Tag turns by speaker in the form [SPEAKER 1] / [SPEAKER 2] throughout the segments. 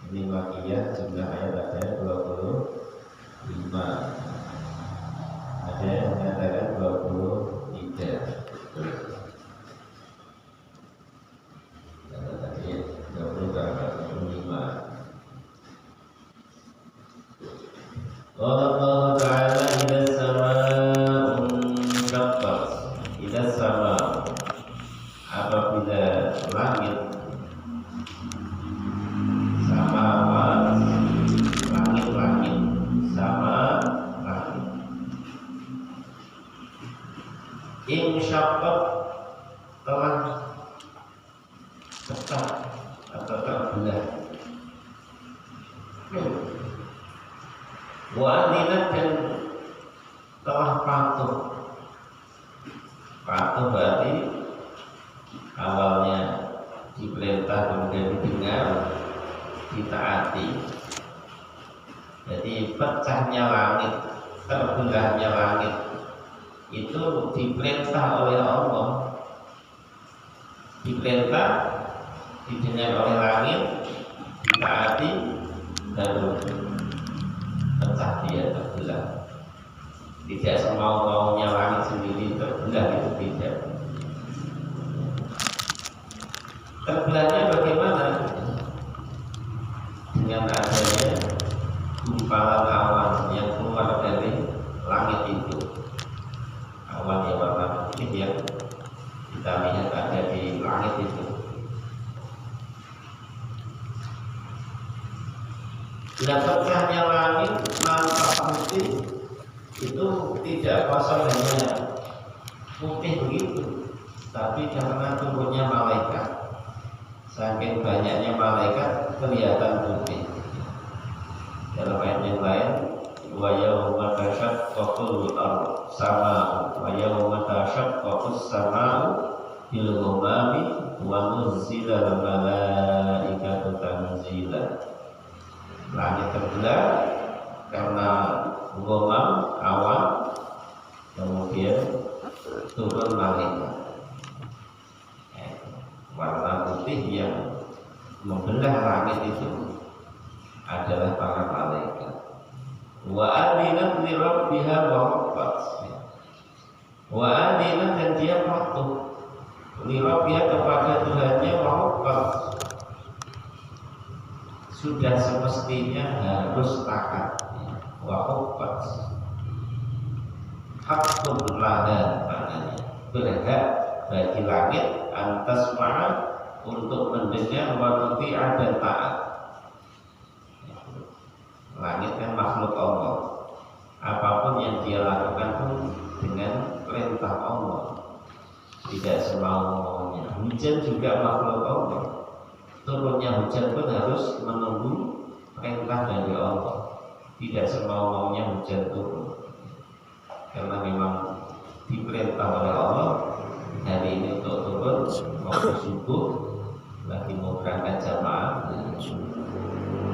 [SPEAKER 1] Ini makiyah, jumlah ayat ada 25. Ada yang mengatakan 23. Kata tadi 20 kata 25. Allah Ta'ala ila sama'un syaqqat. Ila sama' apabila langit langit sama langit insyaqqat telah pecah atau terbelah. Wa adinat dan telah patuh berarti awalnya diperintah kemudian didengar ditaati. Jadi pecahnya langit, terbelahnya langit itu diperintah oleh Allah, diperintah didengar oleh langit, ditaati, baru pecah dia terbelah. Tidak semau-maunya langit sendiri terbelah, itu tidak. Terbelahnya bagaimana? Dengan adanya gumpalan awan yang keluar dari langit itu. Awan yang warna putih yang kita lihat ada di langit itu. Dan pecahnya langit nampak putih itu tidak kosong hanya putih begitu, tapi karena turunnya malaikat. Saking banyaknya malaikat kelihatan putih. Dalam ayat yang lain, wa yauma tashaqqaqul sama'u wa yauma tashaqqaqus sama'u bil ghamami wa nuzzila al malaikatu tanzila. Langit terbelah karena ghamam awan, kemudian turun malaikat warna putih yang membelah langit itu adalah para malaikat. Wa adinat li rabbiha wa rabbat. Wa adinat dan dia patuh li rabbiha kepada Tuhannya wa rabbat. Sudah semestinya harus taat. Wa rabbat. Hakun laha maknanya berhak bagi langit antas ma'at untuk mendengar wanuti dan taat. Langit kan makhluk Allah, apapun yang dia lakukan pun dengan perintah Allah, tidak semau-maunya. Hujan juga makhluk Allah, turunnya hujan pun harus menunggu perintah dari Allah, tidak semau-maunya hujan turun, karena memang diperintah oleh Allah. Hari ini untuk turun waktu subuh, lagi mau berangkat jamaah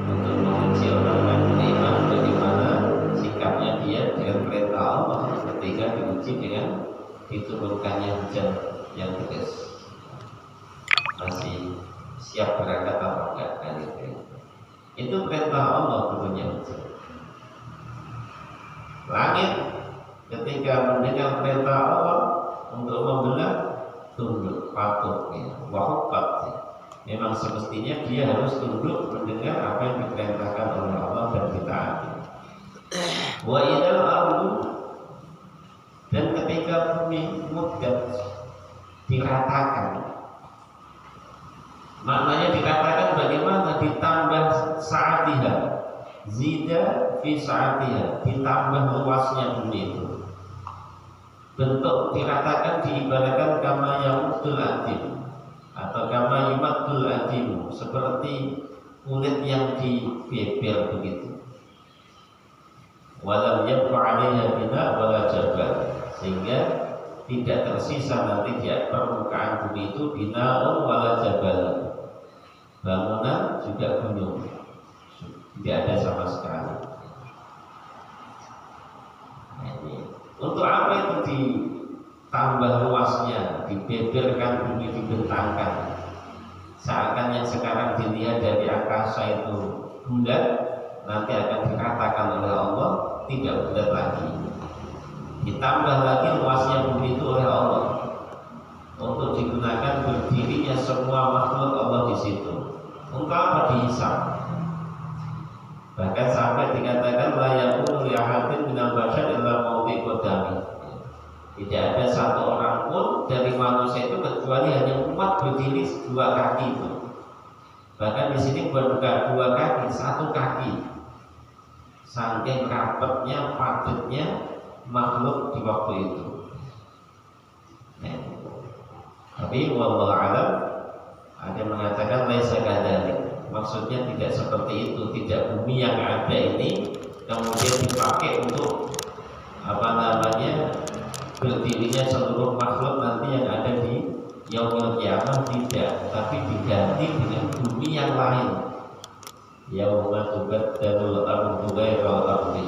[SPEAKER 1] untuk menguji orang beriman bagaimana sikapnya dia dengan perintah Allah ketika diuji dengan diturunkannya hujan yang deras. Masih siap berangkat atau enggak kan itu perintah Allah turunnya hujan. Langit ketika mendengar perintah Allah untuk membelah tunduk patuh wahukat. Memang semestinya dia harus tunduk mendengar apa yang diperintahkan oleh Allah dan ditaati. Wa idal ardu dan ketika bumi muddat diratakan. Maknanya diratakan bagaimana? Ditambah saatiha, zida fi saatiha, ditambah luasnya bumi itu. Bentuk diratakan diibaratkan kama yamuddul adim atau kama yumaddul adim, seperti kulit yang dibebel begitu. Walam yabqa 'alaiha bina wala jabal, sehingga tidak tersisa nanti di permukaan bumi itu binaun wala jabal, bangunan juga gunung, tidak ada sama sekali. Untuk apa itu ditambah luasnya, dibeberkan bumi, dibentangkan, seakan yang sekarang dilihat dari angkasa itu bulat, nanti akan dikatakan oleh Allah tidak bulat lagi. Ditambah lagi luasnya bumi itu oleh Allah untuk digunakan berdirinya semua makhluk Allah di situ. Untuk apa dihisab? Bahkan sampai dikatakan la yakunu li ahadin minal bashar illa mawdi qadami. Tidak ada satu orang pun dari manusia itu kecuali hanya muat berdiri dua kaki itu. Bahkan di sini bukan dua kaki, satu kaki. Saking rapatnya, padatnya makhluk di waktu itu. Tapi wallahu alam, ada yang mengatakan laisa kadzalik. Maksudnya tidak seperti itu, tidak bumi yang ada ini kemudian dipakai untuk berdirinya seluruh makhluk nanti yang ada di yaumil qiyamah, tidak, tapi diganti dengan bumi yang lain. Yauma tubaddalul ardu ghairal ardi.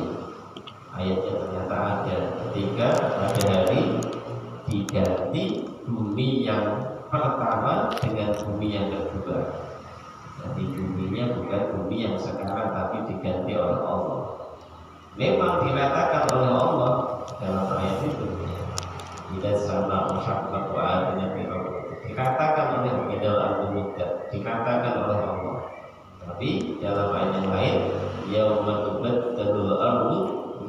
[SPEAKER 1] Ayatnya ternyata ada ketika pada hari diganti bumi yang pertama dengan bumi yang kedua. Jadi buminya bukan bumi yang sekarang, tapi diganti oleh Allah. Memang dikatakan oleh Allah dalam ayat itu, tidak sama musyaqqah wa adanya dikatakan oleh Al Al-Muddat, dikatakan oleh Allah. Tapi dalam ayat yang lain, yauma tubaddalul ardu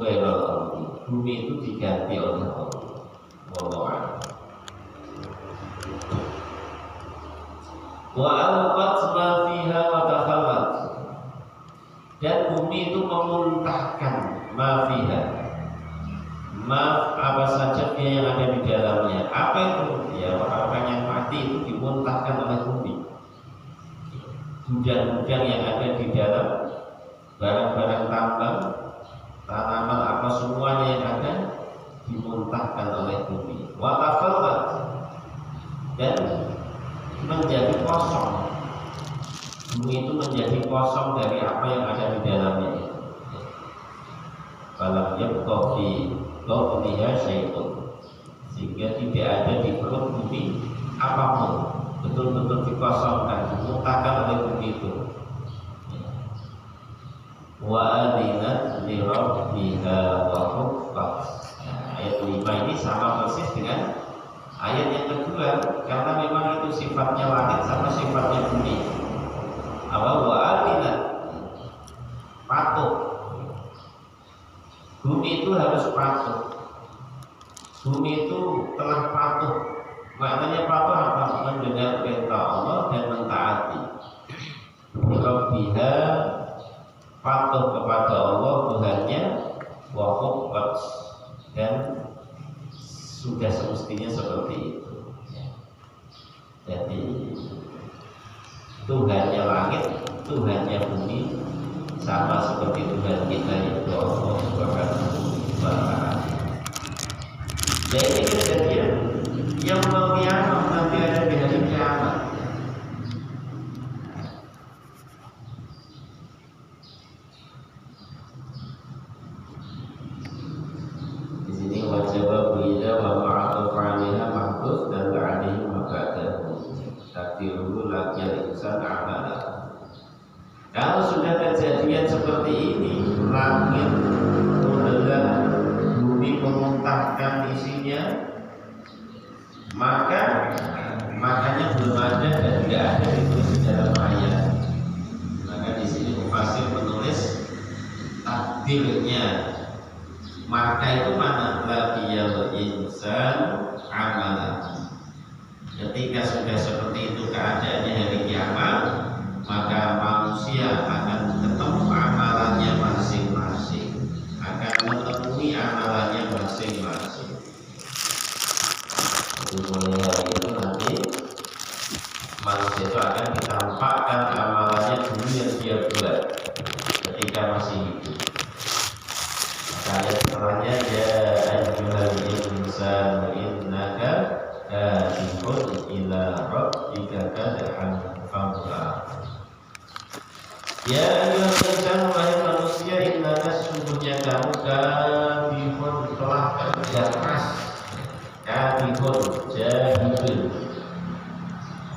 [SPEAKER 1] ghairal ardi, bumi itu diganti oleh Allah. Wallahu a'lam. Wa alqat ma fiha wa takhallat, dan bumi itu memuntahkan ma fiha, apa saja yang ada di dalamnya. Apa itu? Ya, orang-orang yang mati itu dimuntahkan oleh bumi. Gudang-gudang yang ada di dalam, barang-barang tambang, tanaman apa semuanya yang ada dimuntahkan oleh bumi. Wa takhallat, dan menjadi kosong. Bumi itu menjadi kosong dari apa yang ada di dalamnya itu. Falam yabqa fi batniha syai'un, sehingga tidak ada di perut bumi apapun, betul-betul dikosongkan, dimuntahkan oleh bumi itu. Wa adinat li rabbiha wa huffat. Ayat 5 ini sama persis dengan ayat yang kedua, karena memang itu sifatnya langit sama sifatnya bumi. Awal wa adinat, patuh. Bumi itu harus patuh. Bumi itu telah patuh. Maknanya patuh apa? Mendengar perintah Allah dan mentaati. Rabbiha, patuh kepada Allah Tuhannya, wa huffat, dan sudah semestinya seperti itu. Jadi Tuhannya langit, Tuhannya bumi, sama seperti Tuhan kita yaitu Allah Subhanahu wa Ta'ala. Jadi kejadian yang kiamat nanti ada di hari kiamat. Di sini wajib bila wa ma'atuf 'alaiha mahfuz dan ta'alaihi mabadahu takdiruhu lakiyal insan amala. Kalau sudah kejadian seperti ini, langit membelah, bumi memuntahkan isinya, makanya belum ada dan tidak ada ditulis di dalam ayat. Maka di sini mufasir menulis takdirnya. Maka itu mana? Lakiyal insan amala. Ketika sudah seperti itu keadaannya hari kiamat, maka manusia akan ketemu amalannya masing-masing, akan menemui amalannya masing-masing. Mulai hari itu nanti manusia itu akan ditampakkan amalannya dulu yang dia buat ketika masih hidup. Maka ayat setelahnya, ya ayyuhal insanu inna kadhan famula. Ya ayyuhal insan, wahai manusia, innaka sesungguhnya kamu kadihun telah kerja keras, kadihun jahidun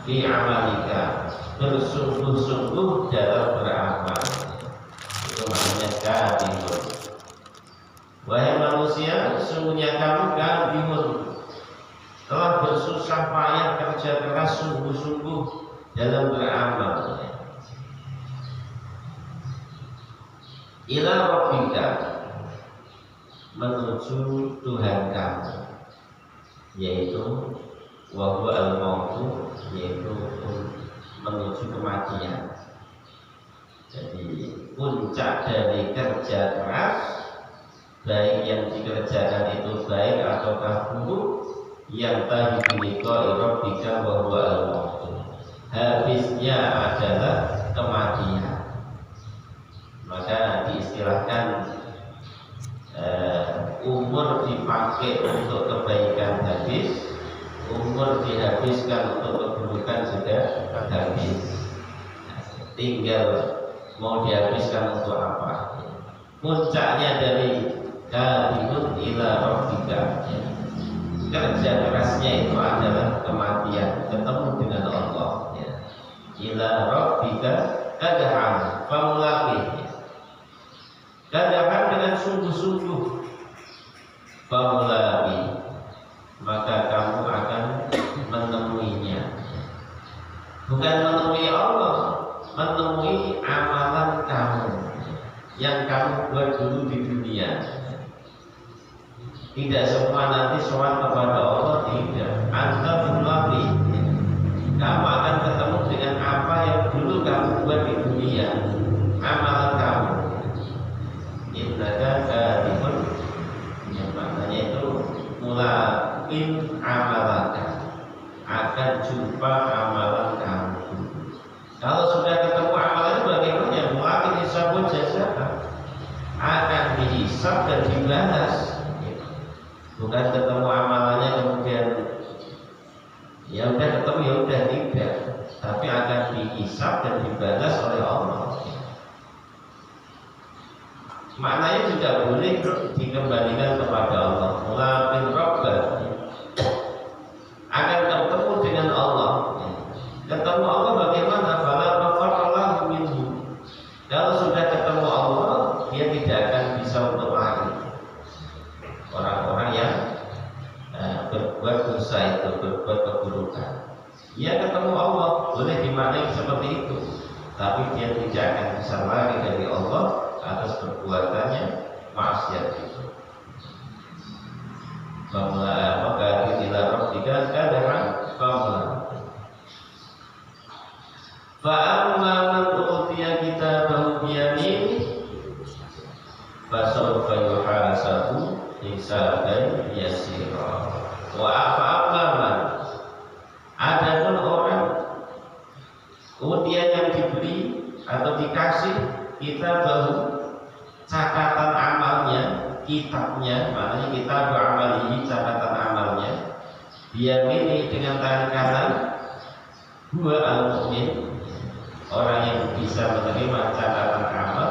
[SPEAKER 1] fi amalika, bersungguh-sungguh dalam beramal. Itu maknanya kadihun. Wahai manusia, sesungguhnya kamu kadihun telah bersusah payah kerja keras sungguh-sungguh dalam beramal. Ila rabbika, menuju Tuhan kamu, yaitu wa huwa al-mautu, yaitu menuju kematian. Jadi puncak dari kerja keras, baik yang dikerjakan itu baik ataukah buruk, yang tadi biliko rabbika wa huwa al-mautu, habisnya adalah kematian. Maka diistilahkan umur dipakai untuk kebaikan habis, umur dihabiskan untuk keburukan juga habis. Tinggal mau dihabiskan untuk apa. Puncaknya dari kadihun ila rabbika, kerja kerasnya itu adalah kematian, ketemu dengan Allah. Ila rabbika kadhan famulaqih, kadang dengan sungguh-sungguh, famulaqih, maka kamu akan menemuinya. Bukan menemui Allah, menemui amalan kamu yang kamu buat dulu di dunia. Tidak semua nanti soal kepada Allah, tidak. Anta famulaqih, kamu akan ketemu dengan apa yang dulu kamu buat di dunia, amalan kamu. Innaka kadihun, yang maknanya itu mulaqin amalaka, akan jumpa amalan kamu. Kalau sudah ketemu amalannya bagaimana? Mulaqin hisabun jazaa, akan dihisab dan dibalas. Bukan ketemu amalannya kemudian ya udah ketemu ya udah, tidak, tapi akan dihisab dan dibalas oleh Allah. Maknanya juga boleh dikembalikan kepada Allah. Mulaqin rabbah, akan ketemu dengan Allah. Ketemu Allah bagaimana? Fala mafarallahu minhu, kalau sudah ketemu Allah, dia tidak akan bisa untuk lari. Orang-orang yang berbuat dosa itu, berbuat keburukan, dia ketemu Allah, boleh dimaknai seperti itu, tapi dia tidak akan bisa lari dari Allah atas perbuatannya maksiat itu. Maka ila rabbika kadhan famulaqih. Fa amma man utiya kitabahu biyaminihi fasawfa yuhasabu hisaban yasira. Wa amma man, adapun orang utiya yang diberi atau dikasih kitabahu, catatan amalnya, kitabnya, maknanya kitab amalihi, catatan amalnya, biyamini, dengan tangan kanan, huwa al-mu'min, orang yang bisa menerima catatan amal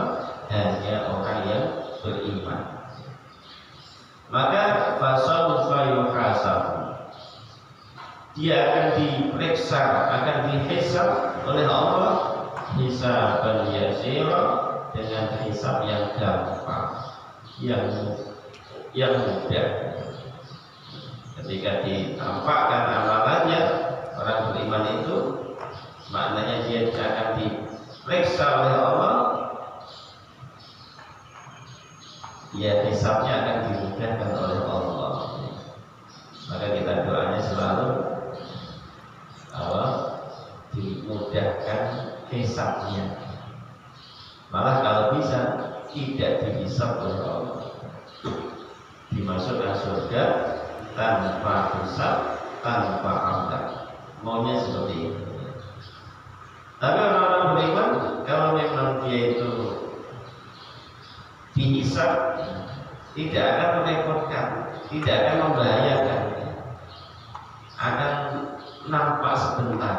[SPEAKER 1] hanya orang yang beriman. Maka fasawfa yuhasabu, dia akan diperiksa, akan dihisab oleh Allah hisaban yasira, dengan hisab yang gampang, yang mudah. Ketika ditampakkan amalannya orang beriman itu, maknanya dia akan diperiksa oleh Allah, ya hisabnya akan dimudahkan oleh Allah. Maka kita doanya selalu dimudahkan hisabnya. Malah kalau bisa tidak dihisab oleh Allah, dimasukkan surga tanpa hisab, tanpa amdal. Maunya seperti itu. Tapi orang-orang beriman, kalau memang dia itu dihisab, tidak akan merepotkan, tidak akan membahayakan, akan nampak sebentar.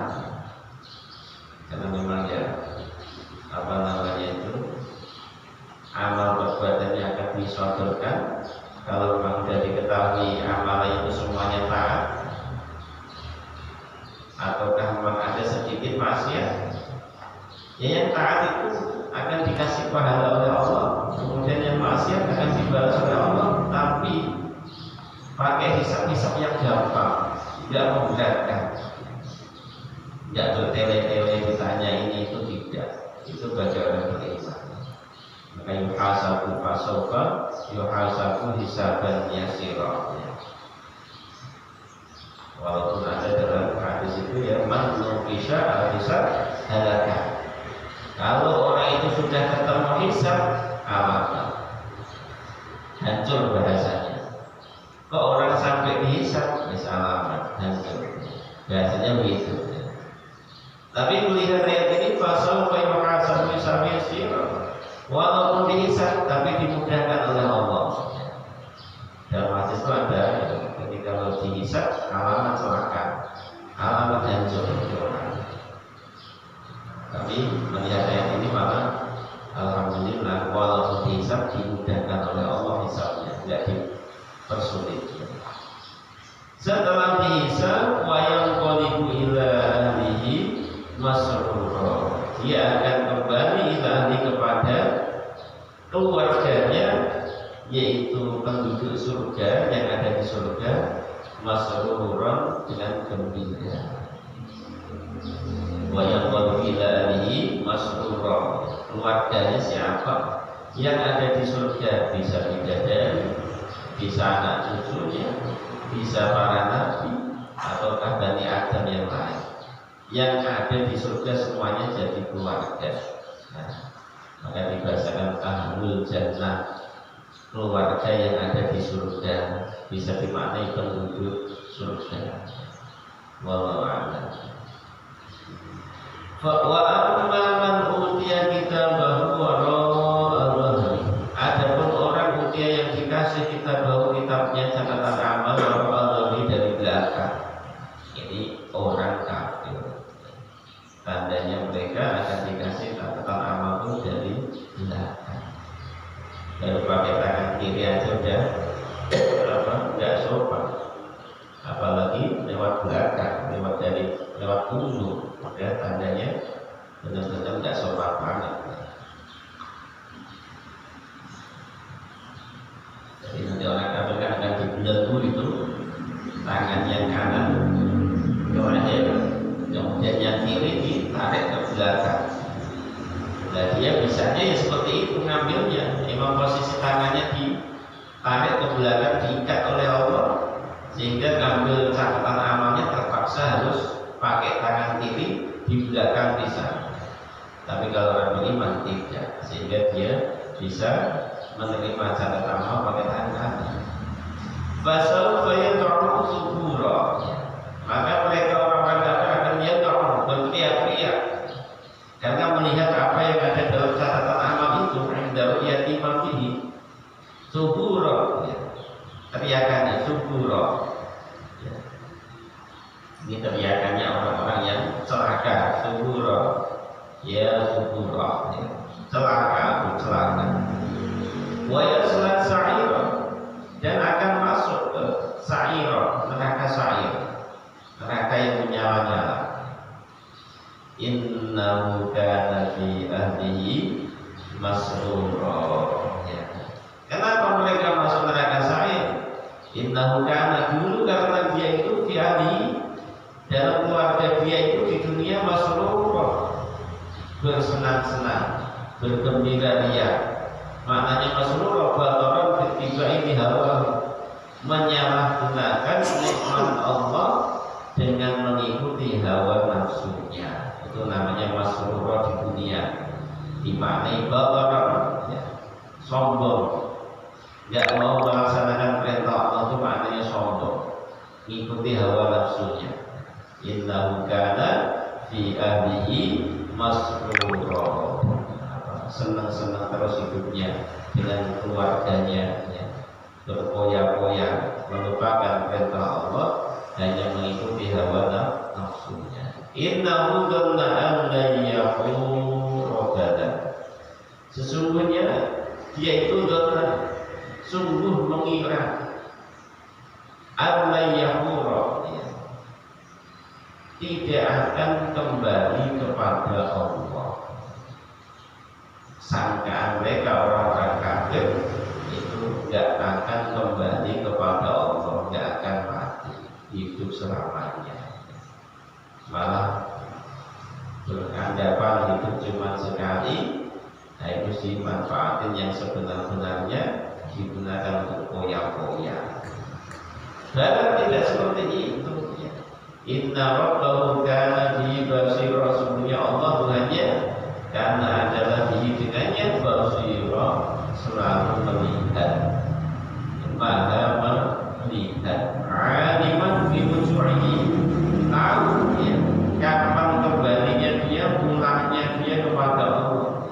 [SPEAKER 1] karena memang ya apa namanya itu amal perbuatannya akan disodorkan. Kalau memang sudah diketahui amal itu semuanya taat, ataukah memang ada sedikit maksiat, ya yang taat itu akan dikasih pahala oleh Allah, kemudian yang maksiat akan dibalas oleh Allah, tapi pakai hisab-hisab yang gampang, tidak memberatkan, tidak bertele-tele ditanya ini itu, tidak. Itu bagi orang beriman. Maka yuhasabu fasofa yuhasabu hisaban yasira. Walaupun ada dalam hadis itu ya man nukisha al-hisab halaka. Kalau orang itu sudah ketemu hisab, alamat hancur bahasanya. Kok orang sampai dihisab, alamat hancur. Bahasanya begitu. Tapi melihat ayat ini fasal fa yuhasabu hisaban yasira. Walaupun dihisab tapi dimudahkan oleh Allah. Dalam hadis itu ada ketika kalau dihisab alamat celaka, alamat hancur orang. Tapi melihat ayat ini maka alhamdulillah walaupun dihisab dimudahkan oleh Allah hisabnya, tidak dipersulit. Setelah dihisab wa yanqalibu ila ahlihi masrura, dia akan kembali ilahli kepada keluarganya, yaitu penduduk surga yang ada di surga, masruran dengan gembira. Wa yanqalibu ila ahlihi masrura, keluarganya siapa yang ada di surga, bisa bidadari, bisa anak cucunya, bisa para nabi, ataukah Bani Adam yang lain. Yang ada di surga semuanya jadi keluarga. Nah, maka dibahasakan ahlul jannah, keluarga yang ada di surga, bisa dimaknai penduduk surga. Wallahu a'lam. Wa amma man utiya kitabahu wara'a dhahri. Adapun orang utia yang dikasih kitabahu, kitabnya catatan amal, wara'a dhahri, dari belakang. Ini orang kafir. Tandanya mereka akan dikasih catatan amal itu dari belakang. Baru pakai tangan kiri aja udah nggak sopan, apalagi lewat belakang, lewat punggung, ya tandanya benar-benar nggak sopan banget. Jadi nanti orang kafir kan akan dibelenggu itu tangan yang kanan kemudian yang kiri ditarik ke belakang. Nah dia bisanya ya seperti itu ngambilnya. Memang posisi tangannya ditarik ke belakang, diikat oleh Allah, sehingga ngambil catatan amalnya terpaksa harus pakai tangan kiri di belakang bisa. Tapi kalau orang beriman tidak, sehingga dia bisa menerima catatan amal pakai tangan kanan. Fasal fayad'u subura, maka mereka orang-orang kafir akan berteriak-teriak karena melihat apa yang ada dalam catatan amal itu. Inda ru'yati ma fihi subura, teriakannya subura. Ini teriakannya orang-orang yang celaka, subura, ya subura, celaka, celaka. Wa yasla sa'ira, dan akan masuk ke sa'ira, neraka sa'ir, neraka yang menyala-nyala. Innahu kana fi ahlihi masrura. Kenapa mereka masuk neraka sa'ir? Innahu kana, dulu karena dia itu fi ahlihi, dalam keluarga dia itu di dunia masrura, bersenang-senang, bergembira ria. Maknanya masrura bataran ketiba ini hawa, menyalahgunakan nikmat Allah dengan mengikuti hawa nafsunya. Itu namanya masrura di dunia. Dimaknai bataran, ya, sombong, nggak mau melaksanakan perintah Allah, itu maknanya sombong, mengikuti hawa nafsunya. Innahu kana fi ahlihi masrura, senang-senang terus hidupnya dengan keluarganya, ya, berpoya-poya, melupakan perintah Allah, hanya mengikuti hawa nafsunya. Innahu dhanna an la yahur bala. Sesungguhnya dia itu dhanna, sungguh mengira an la yahur, tidak akan kembali kepada Allah. Sangkaan mereka orang-orang kafir itu tidak akan kembali kepada Allah, tidak akan mati, hidup selamanya. Malah beranggapan hidup cuma sekali, nah itu dimanfaatin yang sebenar-benarnya digunakan untuk koyak-koyak. Bahkan tidak seperti itu. Inna rabbahu kana bihi basira, sesungguhnya Allah Tuhannya karena adalah bihi dengannya basira, selalu melihat, maha melihat. Aliman bi wujuhihi, tahu ya kapan kembalinya dia, pulangnya dia kepada Allah.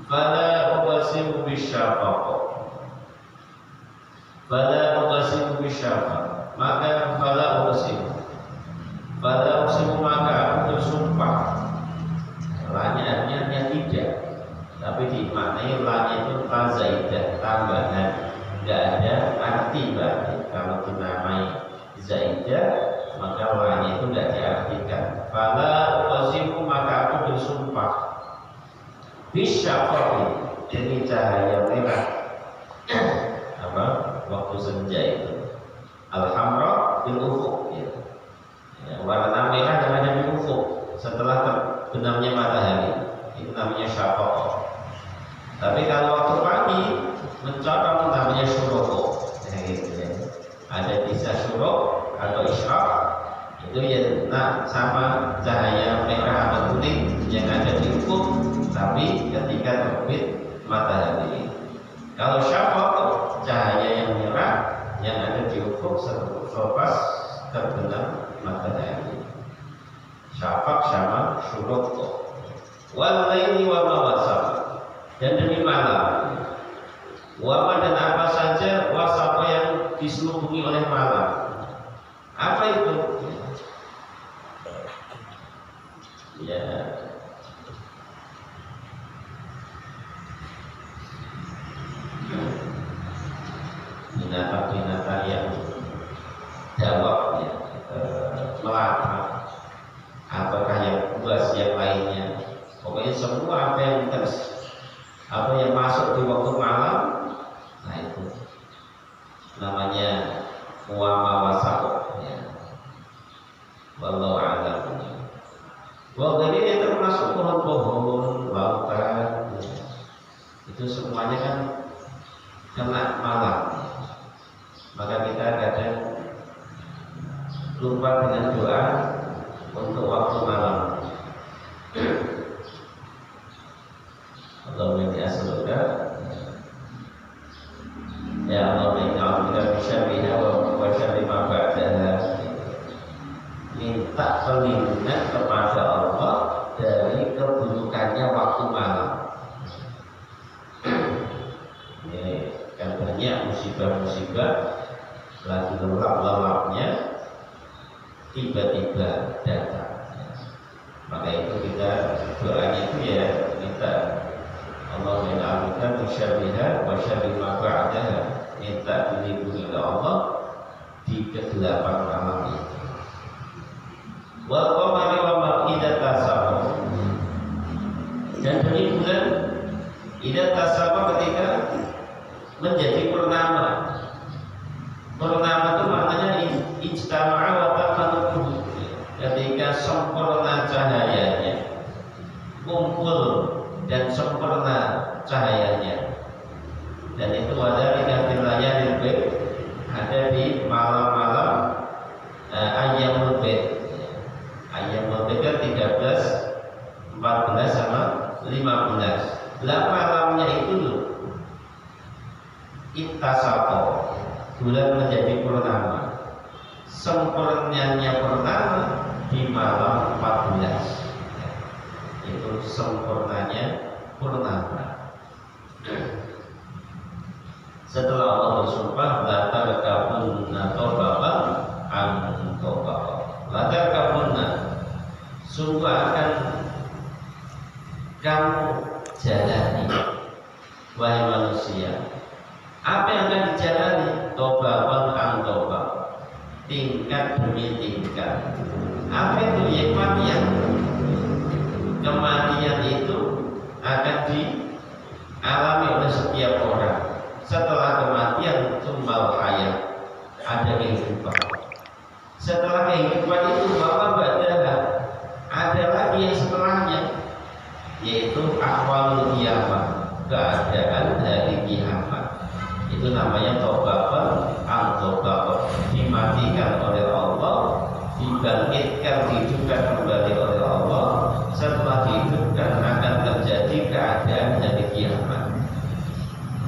[SPEAKER 1] Fala uqsimu bisyafaq, fala uqsimu bisyafaq, maka fala uqsimu maka aku bersumpah. Lanya artinya tidak, tapi dimaknai lanya itu zaidah, tambahan, tidak ada arti berarti. Kalau dinamai zaidah maka lanya itu tidak diartikan. Fala uqsimu maka aku bersumpah bisyafaqi, jadi cahaya merah apa waktu senja itu, al-hamra bil ufuq, warna merah yang ada di ufuk setelah terbenamnya matahari, itu namanya syafaq. Tapi kalau waktu pagi mencorong namanya syuruq. Gitu ya. Ada bisa syuruq atau isyraq, itu ya sama cahaya merah atau kuning yang ada di ufuk, tapi ketika terbit matahari. Kalau syafaq, cahaya yang merah yang ada di ufuk selepas terbenam matahari. Syafaq sama syuruq. Wal laili wa ma wasaq, dan demi malam. Wa dan apa saja wasaq yang diselubungi oleh malam. Apa itu? Ya, binatang-binatang yang jawab ya, melata, apakah yang buas yang lainnya, pokoknya semua apa yang masuk di waktu malam, nah itu namanya wama wasaq ya. Wallahu a'lam. Jadi itu termasuk pohon-pohon, lautan ya. Itu semuanya kan kena malam ya. Maka kita kadang lupa dengan doa untuk waktu malam. Allahumma inni as'aluka ya Allah innaka bisyarriha wa syarri ma ba'daha. Minta perlindungan kepada Allah dari keburukannya waktu malam. Ini kan banyak musibah-musibah lagi lelap-lelapnya tiba-tiba datang. Maka itu kita doanya itu ya minta Allah men'alika bisyarriha wa syarri ma ba'daha, minta dilindungi oleh Allah di kegelapan malam itu. Wa qamari wa ma idza tasaba, dan demi bulan idza tasaba ketika menjadi purnama. Purnama itu maknanya ijtama'a wa taqaddum, ketika sempurna cahayanya, kumpul dan sempurna cahayanya. Dan itu ada di layar bid, ada di malam-malam ayyamul bid. Ayyamul bid kan 13, 14 sama 15. Lah malamnya itu loh ittasaqo, bulan menjadi purnama. Sempurnanya purnama di malam 14. Itu sempurnanya purnama. Setelah Allah bersumpah, latar kabunna tobaqan an tobaqan, latar kabunna, sungguh akan kamu jalani, wahai manusia. Apa yang akan dijalani? Tobaban ang toba, tingkat demi tingkat. Apa itu kematian? Kematian itu akan dialami oleh setiap orang. Setelah kematian tumbal hayat, ada kehidupan. Setelah kehidupan itu bapak ba'daha, ada lagi yang setelahnya, yaitu ahwalul qiyamah, keadaan dari kiamat. Itu namanya tobaban ang tobaban, dimatikan oleh Allah, dibangkitkan, dihidupkan kembali oleh Allah. Setelah dihidupkan akan terjadi keadaan dari kiamat.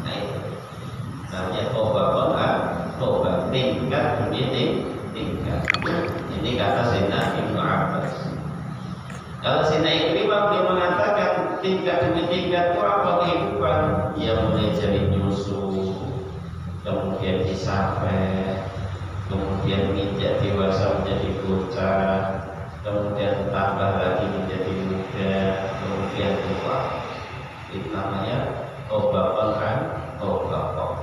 [SPEAKER 1] Nah itu namanya tobaban ang tobaban, tingkat demi tingkat. Ini kata Sayyidina Ibnu Abbas. Kalau Sayyidina Ikrimah dia mengatakan tingkat demi tingkat itu apa kehidupan? Ia mulai jadi nyusu, kemudian disampai, kemudian menginjak dewasa menjadi bocah, kemudian tambah lagi menjadi muda, kemudian tua. Itu namanya tobaban tobaban.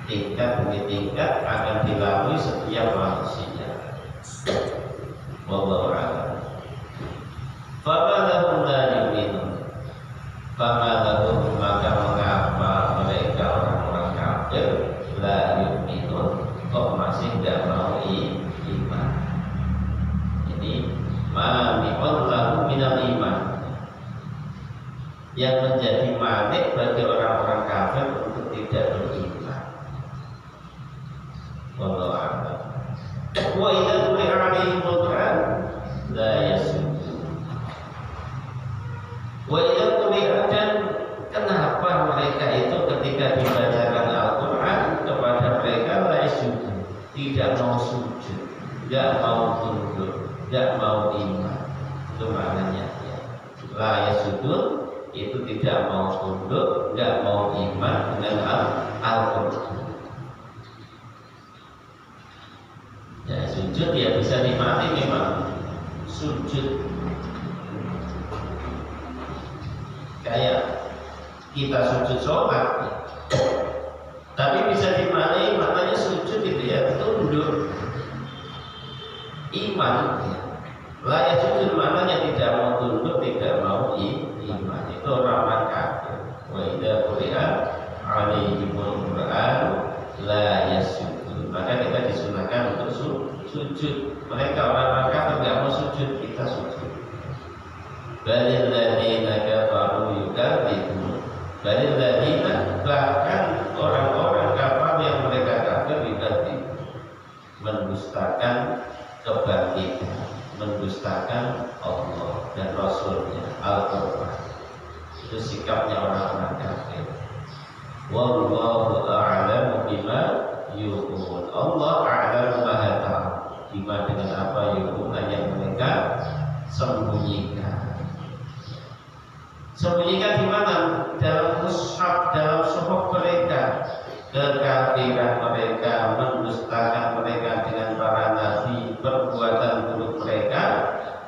[SPEAKER 1] Tingkat demi tingkat akan dilalui setiap manusia. Wallahu a'lam. Famalahum la yu'minun. Famalahum, maka mengapa mereka orang-orang kafir la yu'minun, kok masih tidak mau iman? Ini mani'allahu minal iman, yang menjadi manik bagi orang-orang kafir untuk tidak beriman. Wallahu a'lam. Wa idza quri'a 'alaihimul Qur'an la yasjudun. Wa idza quri'a, dan kenapa mereka itu ketika dibacakan Al-Qur'an kepada mereka la yasjudun, tidak mau sujud, tidak mau tunduk, tidak mau iman. Itu maknanya ya. La yasjudun itu tidak mau tunduk, tidak mau iman dengan Al-Qur'an. Ya, sujud ya bisa dimati memang. Sujud kayak kita sujud sholat, tapi bisa dimaknai maknanya sujud itu ya tunduk. Iman layak sujud maknanya tidak mau tunduk, tidak mau iman. Itu orang kafir. Wa idza quri'a 'alaihimul Qur'an la yasjudun, maka kita disunahkan untuk sujud. Mereka orang kafir tidak mau sujud, kita sujud. Balil ladzina kafaru yukadzibun. Balil ladzina, bahkan orang-orang kafir yang mereka kafir yukadzibun, mendustakan kebangkitan, mendustakan Allah dan Rasulnya, Al-Quran. Itu sikapnya orang-orang kafir. Wallahu a'lamu bima yu'un. Allah a'lamu maha tahu bima, dengan apa yu'un yang mereka sembunyikan. Sembunyikan di mana? Dalam mushaf, dalam suhuf mereka, kekafiran mereka, mendustakan mereka dengan para nabi, perbuatan buruk mereka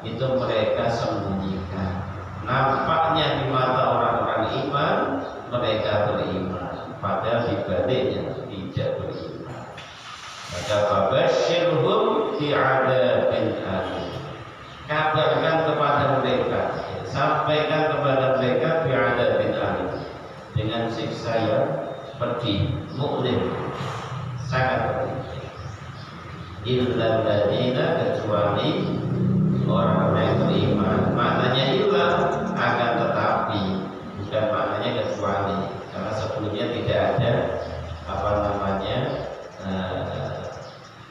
[SPEAKER 1] itu mereka sembunyikan. Nampaknya di mata orang-orang iman mereka beriman, padahal di baliknya tidak beriman. Maka fabasyirhum bi'adzabin alim. Kabarkan kepada mereka, sampaikan kepada mereka bi'adzabin alim, dengan siksa yang pedih, mu'lim, sangat pedih. Illal ladzina, kecuali orang yang beriman. Maknanya illa, akan tetapi, bukan maknanya kecuali, karena sebelumnya tidak ada apa namanya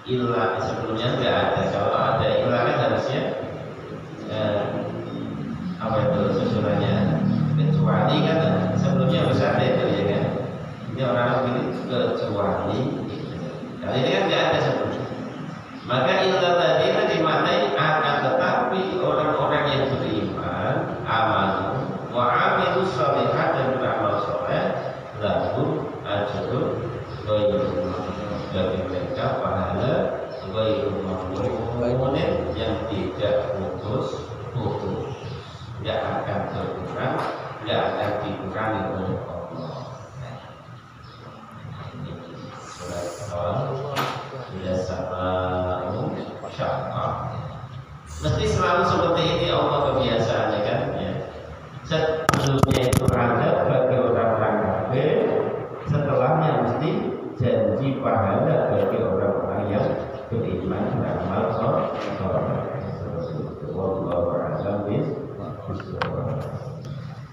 [SPEAKER 1] illa, sebelumnya tidak ada. Kalau ada illa kan harusnya apa itu susunannya, kecuali kan sebelumnya harus ada itu ya kan. Ini orang ini kecuali, kali ini kan tidak ada sebelumnya. Maka illa